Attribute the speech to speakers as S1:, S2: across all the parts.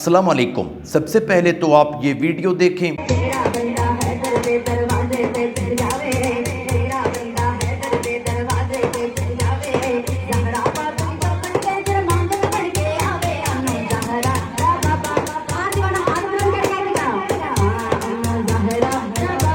S1: अस्सलाम वालेकुम। सबसे पहले तो आप ये वीडियो देखें।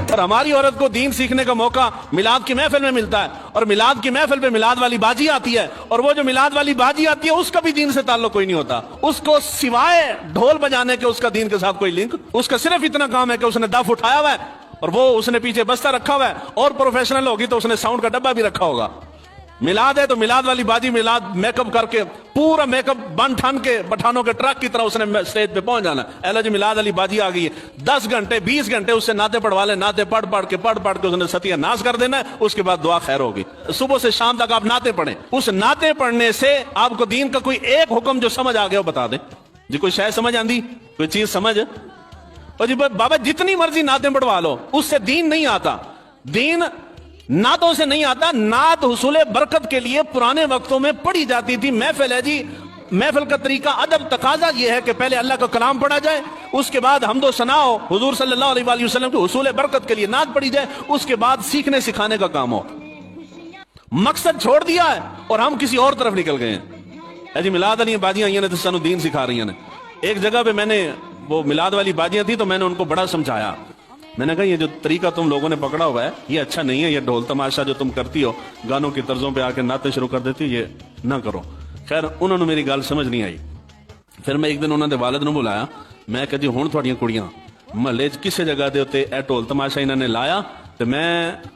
S2: और हमारी औरत को दीन सीखने का मौका मिलाद की महफिल में मिलता है, और मिलाद की महफिल पे मिलाद वाली बाजी आती है, और वो जो मिलाद वाली बाजी आती है उसका भी दीन से ताल्लुक कोई नहीं होता। उसको सिवाय ढोल बजाने के उसका दीन के साथ कोई लिंक, उसका सिर्फ इतना काम है कि उसने दफ उठाया हुआ है और वो उसने पीछे बस्ता रखा हुआ है, और प्रोफेशनल होगी तो उसने साउंड का डब्बा भी रखा होगा। मिलाद है तो मिलाद वाली बाजी, मिलाद मेकअप करके पूरा मेकअप बन ठन के पठानों के ट्रक की तरह उसने स्टेज पे पहुंच जाना। एला जी मिलाद वाली बाजी आ गई है, 10 घंटे 20 घंटे उससे नाते पढ़वा ले, नाते पढ़ पढ़ के उसने सतिया नाश कर देना है। उसके बाद दुआ खैर होगी। सुबह से शाम तक आप नाते पढ़ें, उस नाते पढ़ने से आपको दीन का कोई एक हुक्म जो समझ आ गया वो बता दें जी। कोई शायद समझ आंदी, कोई चीज समझ, और जी बाबा जितनी मर्जी नाते पढ़वा लो उससे दीन नहीं आता। दीन नातों से नहीं आता। नात हुसूल बरकत के लिए पुराने वक्तों में पढ़ी जाती थी। महफिल है जी, महफिल का तरीका अदब तकाजा यह है कि पहले अल्लाह का कलाम पढ़ा जाए, उसके बाद हमदो सनाओ हुजूर सल्लल्लाहु अलैहि वसल्लम के हुसूल बरकत के लिए नात पढ़ी जाए, उसके बाद सीखने सिखाने का काम हो। मकसद छोड़ दिया है और हम किसी और तरफ निकल गए हैं। जी मिलाद वाली बाजियां आई ने तो सानू दीन सिखा रही हैं। एक जगह पे मैंने वो मिलाद वाली बाजियां थी तो मैंने उनको बड़ा समझाया। मैंने कहा ये जो तरीका तुम लोगों ने पकड़ा हुआ है ये अच्छा नहीं है, ये ढोल तमाशा जो तुम करती हो, गानों की तर्जों पे आके नाते शुरू कर देती हो, ये ना करो। खैर उन्होंने मेरी गल समझ नहीं आई। फिर मैं एक दिन उन्होंने वालिद नूं बुलाया, मैं कहा जी हुण तुहाडियां कुड़ियां महल्ले च किसी जगह के उत्ते ए ढोल तमाशा इन्होंने लाया तो मैं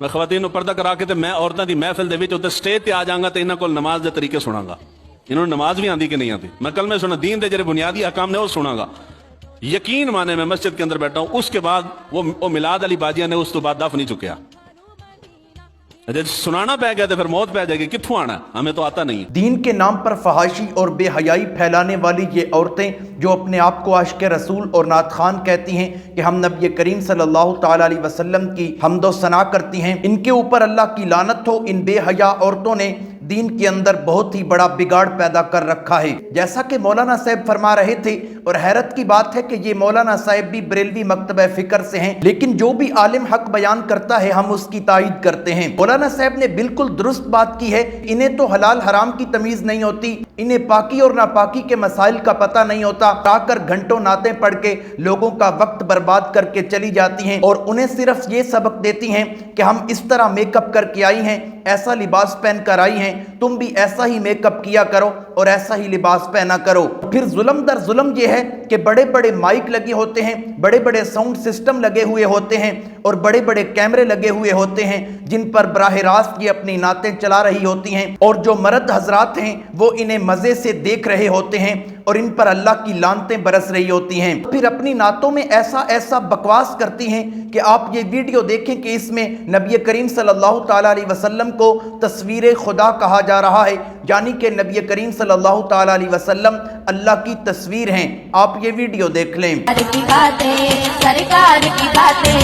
S2: खवातीन नूं पर्दा करा के ते मैं औरतां दी महफिल दे विच उत्ते स्टेज ते आ जाऊंगा तो इन्हां कोल नमाज दे तरीके सुनांगा। इन्होंने नमाज भी आंदी कि नहीं आती, मैं कल में सुना दीन दे जेरे बुनियादी अहकाम ने वो सुनांगा। यकीन माने मैं मस्जिद के अंदर बैठा हूं, उसके बाद वो मिलाद अली बाजिया ने उस तो बाद दफ नहीं चुकया। सुनाना पै गया तो फिर मौत पै जाएगी, कित्थों आना, हमें तो आता नहीं।
S1: दीन के नाम पर फहाशी और बेहयाई फैलाने वाली ये औरतें जो अपने आप को आशिक रसूल और नात खान कहती हैं कि हम नबी करीम सल्लल्लाहु ताला अलैहि वसल्लम की हमदो सना करती हैं, इनके ऊपर अल्लाह की लानत हो। इन बेहया औरतों ने दीन के अंदर बहुत ही बड़ा बिगाड़ पैदा कर रखा है। जैसा कि मौलाना साहब फरमा रहे थे, और हैरत की बात है कि ये मौलाना साहब भी बरेलवी मकतबा फिक्र से हैं, लेकिन जो भी आलिम हक बयान करता है हम उसकी तायीद करते हैं। मौलाना साहब ने बिल्कुल दुरुस्त बात की है। इन्हें तो हलाल हराम की तमीज नहीं होती, इन्हें पाकी और नापाकी के मसाइल का पता नहीं होता। आकर घंटों नाते पढ़ के लोगों का वक्त बर्बाद करके चली जाती हैं, और उन्हें सिर्फ ये सबक देती हैं कि हम इस तरह मेकअप करके आई हैं, ऐसा लिबास पहन कर आई हैं, तुम भी ऐसा ही मेकअप किया करो और ऐसा ही लिबास पहना करो। फिर जुल्म दर जुल्म ये है कि बड़े बड़े माइक लगे होते हैं, बड़े बड़े साउंड सिस्टम लगे हुए होते हैं, और बड़े बड़े कैमरे लगे हुए होते हैं जिन पर बराह रास्त ये अपनी नातें चला रही होती हैं, और जो मर्द हजरात हैं वो इन्हें मजे से देख रहे होते हैं और इन पर अल्लाह की लानतें बरस रही होती हैं। फिर अपनी नातों में ऐसा ऐसा बकवास करती हैं कि आप ये वीडियो देखें कि इसमें नबी करीम सल्लल्लाहु ताला अलैहि वसल्लम को तस्वीर खुदा कहा जा रहा है, यानी कि नबी करीम सल्लल्लाहु ताला अलैहि वसल्लम अल्लाह की तस्वीर हैं। आप ये वीडियो देख लें।
S3: सरकार की बातें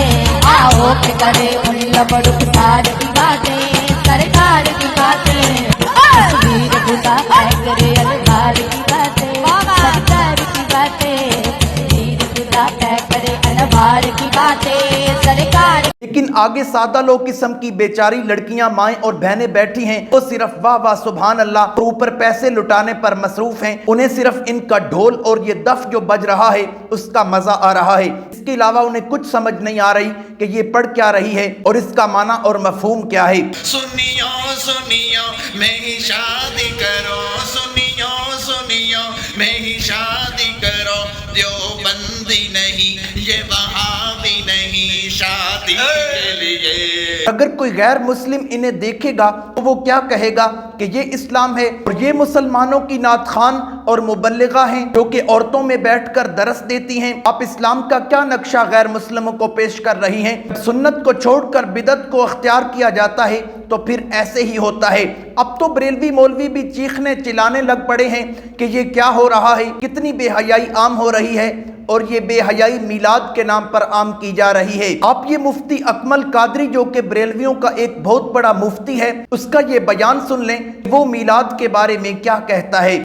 S3: आओ के करे उन लबड़दार की बातें, सरकार की बातें तस्वीर खुदा करे अलगार की बातें, सरकार की बातें तस्वीर खुदा करे अलगार की बातें, सरकार।
S1: लेकिन आगे सादा लोग किस्म की बेचारी लड़कियां, माएं और बहनें बैठी हैं, वो सिर्फ वाह वाह सुभान अल्लाह और ऊपर पैसे लुटाने पर मसरूफ हैं। उन्हें सिर्फ इनका ढोल और ये दफ जो बज रहा है उसका मजा आ रहा है। इसके अलावा उन्हें कुछ समझ नहीं आ रही कि ये पढ़ क्या रही है और इसका माना और मफहूम क्या है।
S4: सुनियो सुनियो मैं ही शादी करो, सुनियो सुनियो मैं ही शादी करो, देवबंदी नहीं ये वहाबी नहीं, शादी के लिए।
S1: अगर कोई गैर मुस्लिम इन्हें देखेगा तो वो क्या कहेगा कि ये इस्लाम है और ये मुसलमानों की नात खान और मुबल्लिगा हैं जो कि औरतों में बैठकर दरस देती हैं। आप इस्लाम का क्या नक्शा गैर मुस्लिमों को पेश कर रही हैं। सुन्नत को छोड़कर बिदत को अख्तियार किया जाता है तो फिर ऐसे ही होता है। अब तो बरेलवी मौलवी भी चीखने चिल्लाने लग पड़े हैं कि ये क्या हो रहा है, कितनी बेहयाई आम हो रही है, और ये बेहयाई मिलाद के नाम पर आम की जा रही है। आप ये मुफ्ती अकमल कादरी जो कि बरेलवियों का एक बहुत बड़ा मुफ्ती है, उसका ये बयान सुन लें, वो मिलाद के बारे में क्या कहता है।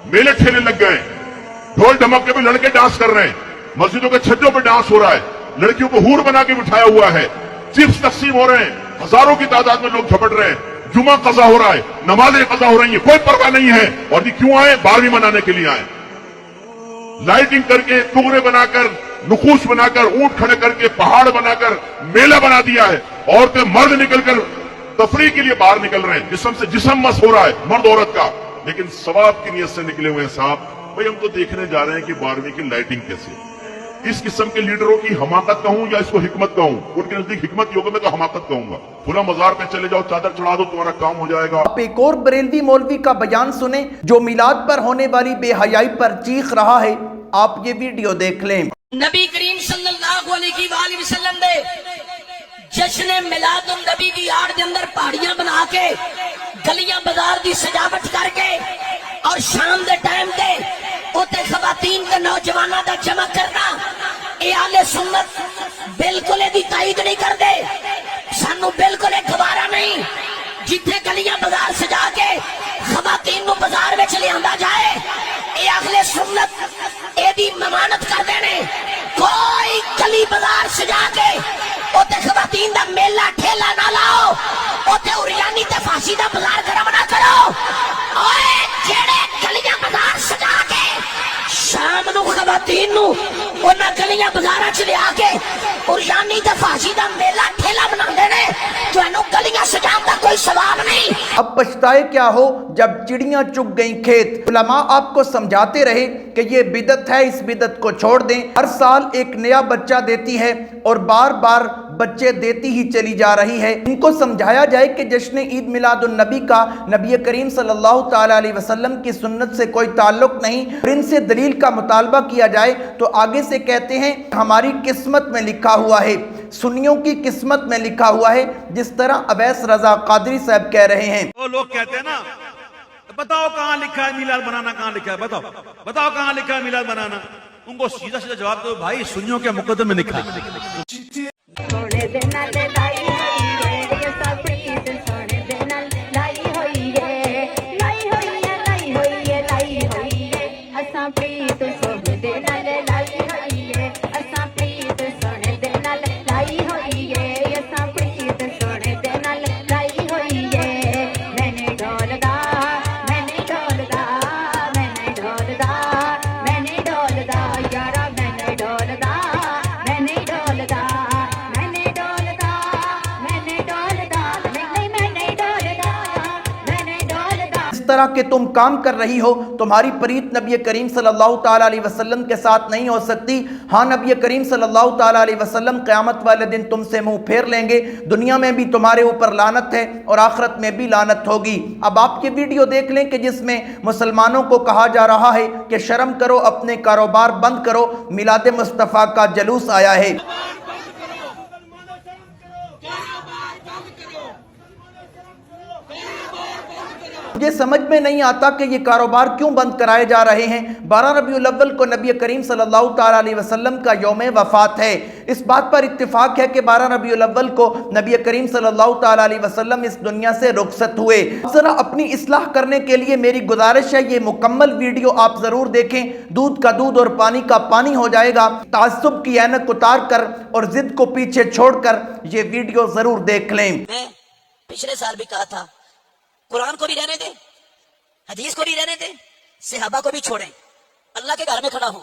S5: मेले ठेले लग गए, ढोल ढमक्के में लड़के डांस कर रहे हैं, मस्जिदों के छज्जों पे डांस हो रहा है, लड़कियों को हूर बना के बिठाया हुआ है, चिप्स तकसीम हो रहे हैं, हजारों की तादाद में लोग झपट रहे हैं, जुमा कज़ा हो रहा है, नमाजें कज़ा हो रही है, कोई परवाह नहीं है। और ये क्यों आए? 12वीं मनाने के लिए आए। लाइटिंग करके, टुकड़े बनाकर, नुकूश बनाकर, ऊंट खड़े करके, पहाड़ बनाकर मेला बना दिया है। औरतें मर्द निकलकर तफरीह के लिए बाहर निकल रहे हैं, जिस्म से जिस्म मस हो रहा है मर्द औरत का, लेकिन सवाब की नीयत से निकले हुए हैं साहब। भाई हम तो देखने जा रहे हैं कि 12वीं की लाइटिंग कैसे। इस किस्म के लीडरों की हमाकत कहूं या इसको हिकमत कहूं? उनके नजदीक हिकमत योग में तो हमाकत कहूंगा। खुला मजार पे चले जाओ, चादर चढ़ा दो, तुम्हारा काम हो जाएगा।
S1: आप एक और बरेलवी मौलवी का बयान सुने जो मिलाद पर होने वाली बेहयाई पर चीख रहा है। आप ये वीडियो देख लें।
S6: नबी करीम सल्लल्लाहु अलैहि वसल्लम दे जश्न मिलादुन नबी की आड़ दे अंदर पहाड़ियां बना के, गलियां बाजार दी सजावट करके और शाम दे टाइम ते उते खवातीन ते नौजवानों दा जमा करना, ये आले सुन्नत बिल्कुल दी ताईद नहीं करते। सानू बिल्कुल गवारा नहीं जिथे गलियां बाजार सजा के खवातीन नू बाजार विच लियांदा जाए। ये अगले सुन्नत एदी ममानत करते ने। कोई गली बाजार सजा के उते खवातीन दा मेला ठेला ना लाओ, उते उरियानी ते फांसी दा बाजार गरम ना करो। ओए जेड़े गलियां बाजार सजा के शाम नू खवातीन नू उन्हां गलियां बाजारां च लिया के उरियानी ते फांसी दा मेला ठेला बनांदे ने, तुहानू गलियां सजाउण दा कोई सवाब नहीं।
S1: अब पछताए क्या हो जब चिड़ियां चुग गईं खेत। उलमा आपको समझाते रहे कि ये बिदत है, इस बिदत को छोड़ दें। हर साल एक नया बच्चा देती है और बार बार बच्चे देती ही चली जा रही है। इनको समझाया जाए कि जश्न ईद मिलादुन नबी का नबी करीम सल्लल्लाहु ताला अलैहि वसल्लम की सुन्नत से कोई ताल्लुक नहीं। और इनसे दलील का मुतालबा किया जाए तो आगे से कहते हैं हमारी किस्मत में लिखा हुआ है, सुन्नियों की किस्मत में लिखा हुआ है, जिस तरह अवैस रजा कादरी साहब कह रहे हैं।
S2: वो लोग कहते हैं ना, बताओ कहाँ लिखा है मिलाद बनाना, कहाँ लिखा है बताओ, बताओ कहाँ लिखा है मिलाद बनाना। उनको सीधा सीधा जवाब दो, भाई सुन्नियों के मुकद्दमे में लिखा है।
S3: सोने दे नाल लाई होई है ये सब प्रीत, सोने दे नाल लाई होई है, लाई होई है, लाई होई है, लाई होई है। असां प्रीत सोने दे नाल लाई होई है, असां प्रीत सोने दे नाल लाई होई है, असां प्रीत सोने दे नाल लाई होई है। मैंने ढोलदा, मैंने ढोलदा, मैंने ढोलदा, मैंने ढोलदा यारा, मैंने ढोलदा, मैंने ढोलदा,
S1: तरह के तुम काम कर रही हो, तुम्हारी प्रीत नबी करीम सल्लल्लाहु ताला अलैहि वसल्लम के साथ नहीं हो सकती। हाँ, नबी करीम सल्लल्लाहु ताला अलैहि वसल्लम क़यामत वाले दिन तुमसे मुंह फेर लेंगे। दुनिया में भी तुम्हारे ऊपर लानत है और आखिरत में भी लानत होगी। अब आप ये वीडियो देख लें कि जिसमें मुसलमानों को कहा जा रहा है कि शर्म करो, अपने कारोबार बंद करो, मिलाद मुस्तफ़ा का जलूस आया है। मुझे समझ में नहीं आता कि ये कारोबार क्यों बंद कराए जा रहे हैं। 12 रबीउल अव्वल को नबी करीम सल्लल्लाहु ताला अलैहि वसल्लम का यौम वफ़ात है। इस बात पर इत्तिफाक है कि 12 रबीउल अव्वल को नबी करीम सल्लल्लाहु ताला अलैहि वसल्लम इस दुनिया से रुखसत हुए। ज़रा अपनी इस्लाह करने के लिए मेरी गुजारिश है, ये मुकम्मल वीडियो आप ज़रूर देखें। दूध का दूध और पानी का पानी हो जाएगा। ताज्जुब की ऐनक उतार कर और जिद को पीछे छोड़कर ये वीडियो ज़रूर देख लें।
S6: मैं पिछले साल भी कहा था, कुरान को भी रहने दे, हदीस को भी रहने दे, सहाबा को भी छोड़ें, अल्लाह के घर में खड़ा हूं।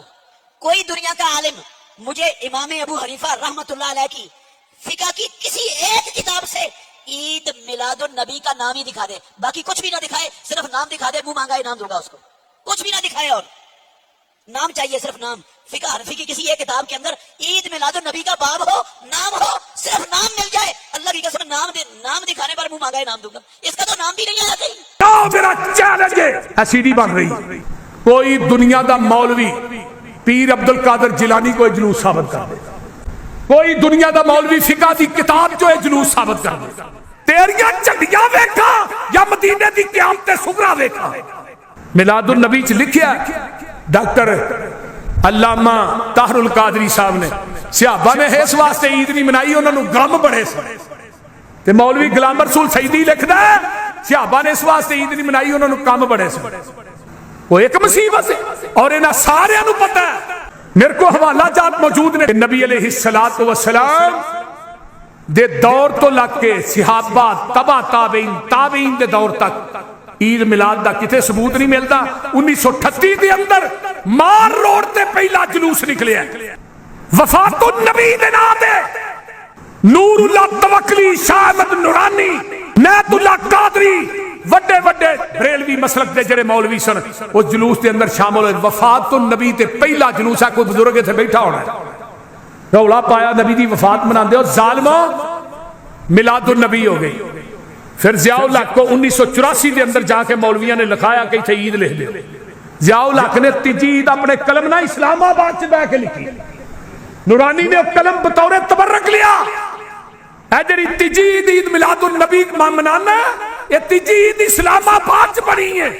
S6: कोई दुनिया का आलिम मुझे इमाम अबू हनीफा रहमतुल्लाह अलैह की फिका की किसी एक किताब से ईद मिलादुन नबी का नाम ही दिखा दे, बाकी कुछ भी ना दिखाए, सिर्फ नाम दिखा दे, मुंह मांगा इनाम दूंगा उसको। कुछ भी ना दिखाए और नाम चाहिए, सिर्फ नाम। फिका हनफी की किसी एक किताब के अंदर ईद मिलादुन नबी का बाब हो, नाम हो, सिर्फ नाम मिल जाए, अल्लाह की कसम नाम दिखाने पर मुंह मांगा इनाम दूंगा। इसका तो नाम भी नहीं आया कहीं।
S7: मेरा चैलेंज है, सीडी बन रही, कोई दुनिया का मौलवी पीर अब्दुल कादिर जिलानी को जुलूस साबित कर दे, कोई दुनिया का मौलवी फिका की किताब जो है जुलूस साबित कर दे। तेरियां झंडियां वेखा या मदीने की क़यामत सुगरा वेखा। मिलादुन नबी च लिखिया डॉक्टर अल्लामा ताहरुल कादरी साहब ने, सहाबा ने इस वास्ते ईद नहीं मनाई, उन्होंने गम बड़े से। मौलवी गुलाम रसूल सईदी लिखदा, सहाबा ने इस वास्ते ईद नहीं मनाई, उन्होंने कम बड़े से। وہ ایک مصیبت ہے اور انہاں سارے نو پتہ ہے. میرے کو حوالہ جات موجود نے نبی علیہ الصلوۃ والسلام دے دور تو لگ کے صحابہ تبع تابعین دے دور تک عید میلاد دا کتے ثبوت نہیں ملتا. 1938 دے اندر مار روڈ تے پہلا جلوس نکلیا وفات النبی دے نام دے. نور اللہ توکلی، شاہ احمد نورانی، نیت اللہ قادری، وڈے وڈے بریلوی مسلک دے جڑے مولوی سن اس جلوس دے اندر شامل ہوئے. وفات النبی تے پہلا جلوس ہے، کوئی بزرگ اتنے بیٹھا ہونا ہے رولا پایا نبی دی وفات مناندے ہو ظالموں میلاد النبی ہو گئی. پھر ضیاء الحق کو 1984 دے اندر جا کے مولویاں نے لکھایا کہ اتنے عید لکھ دے. ضیاء الحق نے تیجی عید اپنے قلم نہ اسلام آباد سے بہ کے لکھی. نورانی نے قلم بطور تبرک لیا. اے جڑی تیجی عید میلاد النبی منانا یہ تیجی عید اسلام آباد سے بنی ہے.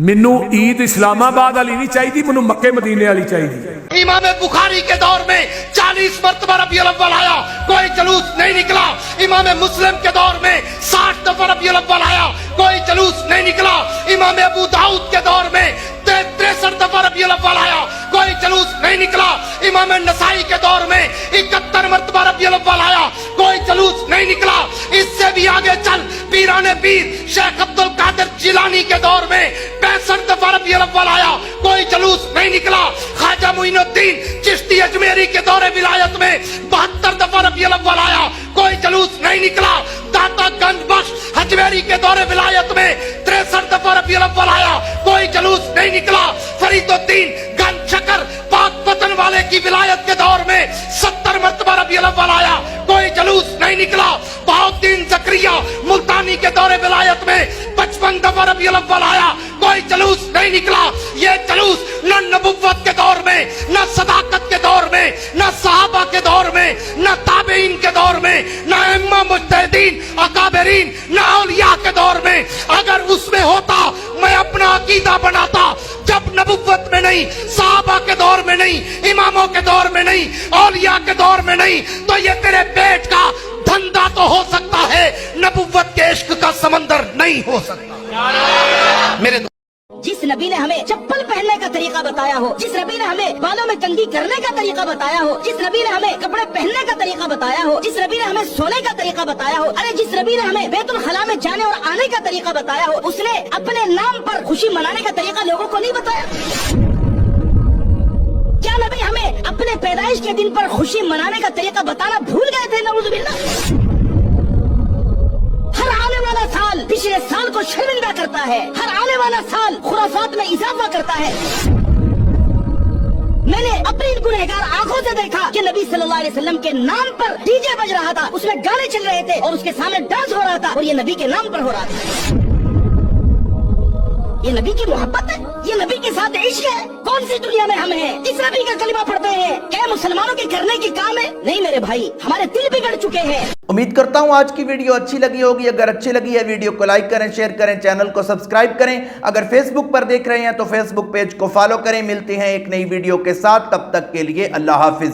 S7: مینو عید اسلام آباد والی نہیں چاہیے، مینو مکے مدینے والی چاہیے.
S8: امام بخاری کے دور میں 40 مرتبہ ربیع الاول آیا، کوئی جلوس نہیں نکلا. امام مسلم کے دور میں 60 دفعہ ربیع الاول آیا، کوئی جلوس نہیں نکلا. امام ابو داؤد کے دور میں 63 دفعہ ربیع الاول آیا، کوئی جلوس نہیں نکلا. امام نسائی کے دور میں 71 مرتبہ ربیع الاول آیا، کوئی جلوس نہیں نکلا. اس سے بھی آگے چل پیران پیر شیخ عبد القادر جیلانی کے دور میں 65 دفعہ ربیع الاول آیا، کوئی جلوس نہیں نکلا. خواجہ معین الدین چشتی اجمیری کے دور ولایت میں 72 دفعہ ربیع الاول آیا، کوئی جلوس نہیں نکلا. داتا گنج بخش اجمیری کے دور ولایت میں 63 دفعہ ربیع الاول آیا، کوئی جلوس نہیں نکلا. فرید الدین گنج شکر پاک پتن والے کی ولایت کے دور میں 70 مرتبہ ربیع الاول آیا، کوئی جلوس نہیں نکلا. بہاؤالدین زکریا ملتانی کے دور ولایت میں 55 دفعہ ربیع الاول آیا، کوئی جلوس نہیں نکلا. یہ جلوس نہ نبوت کے دور میں، نہ صداقت کے دور میں، نہ صحابہ کے دور میں، نہ تابعین کے دور میں، نہ ائمہ مجتہدین اکابرین، نہ اولیاء کے دور میں. اگر اس میں ہوتا میں اپنا عقیدہ بناتا. جب نبوت میں نہیں، صحابہ کے دور میں نہیں، اماموں کے دور میں نہیں، اولیاء کے دور میں نہیں، تو یہ تیرے پیٹ کا دھندا تو ہو سکتا ہے، نبوت کے عشق کا سمندر نہیں ہو سکتا. میرے
S6: جس نبی نے ہمیں چپل پہننے کا طریقہ بتایا ہو، جس نبی نے ہمیں بالوں میں کنگھی کرنے کا طریقہ بتایا ہو، جس نبی نے ہمیں کپڑے پہننے کا طریقہ بتایا ہو، جس نبی نے ہمیں سونے کا طریقہ بتایا ہو، ارے جس نبی نے ہمیں بیت الخلاء میں جانے اور آنے کا طریقہ بتایا ہو، اس نے اپنے نام پر خوشی منانے کا طریقہ لوگوں کو نہیں بتایا. کیا نبی ہمیں اپنے پیدائش کے دن پر خوشی منانے کا طریقہ بتانا بھول گئے تھے؟ نعوذ باللہ. ہر آنے والا سال پچھلے سال کو شرمندہ کرتا ہے، ہر آنے والا سال خرافات میں اضافہ کرتا ہے. میں نے اپنی گنہگار آنکھوں سے دیکھا کہ نبی صلی اللہ علیہ وسلم کے نام پر ڈی جے بج رہا تھا، اس میں گانے چل رہے تھے اور اس کے سامنے ڈانس ہو رہا تھا، اور یہ نبی کے نام پر ہو رہا تھا. یہ نبی کی محبت ہے، یہ نبی کے ساتھ عشق ہے. کون سی دنیا میں ہم ہیں اس نبی کا کلمہ پڑھتے ہیں؟ کیا مسلمانوں کے کرنے کی کام ہے؟ نہیں میرے بھائی، ہمارے دل بگڑ چکے ہیں.
S1: امید کرتا ہوں آج کی ویڈیو اچھی لگی ہوگی. اگر اچھی لگی ہے ویڈیو کو لائک کریں، شیئر کریں، چینل کو سبسکرائب کریں. اگر فیس بک پر دیکھ رہے ہیں تو فیس بک پیج کو فالو کریں. ملتے ہیں ایک نئی ویڈیو کے ساتھ، تب تک کے لیے اللہ حافظ.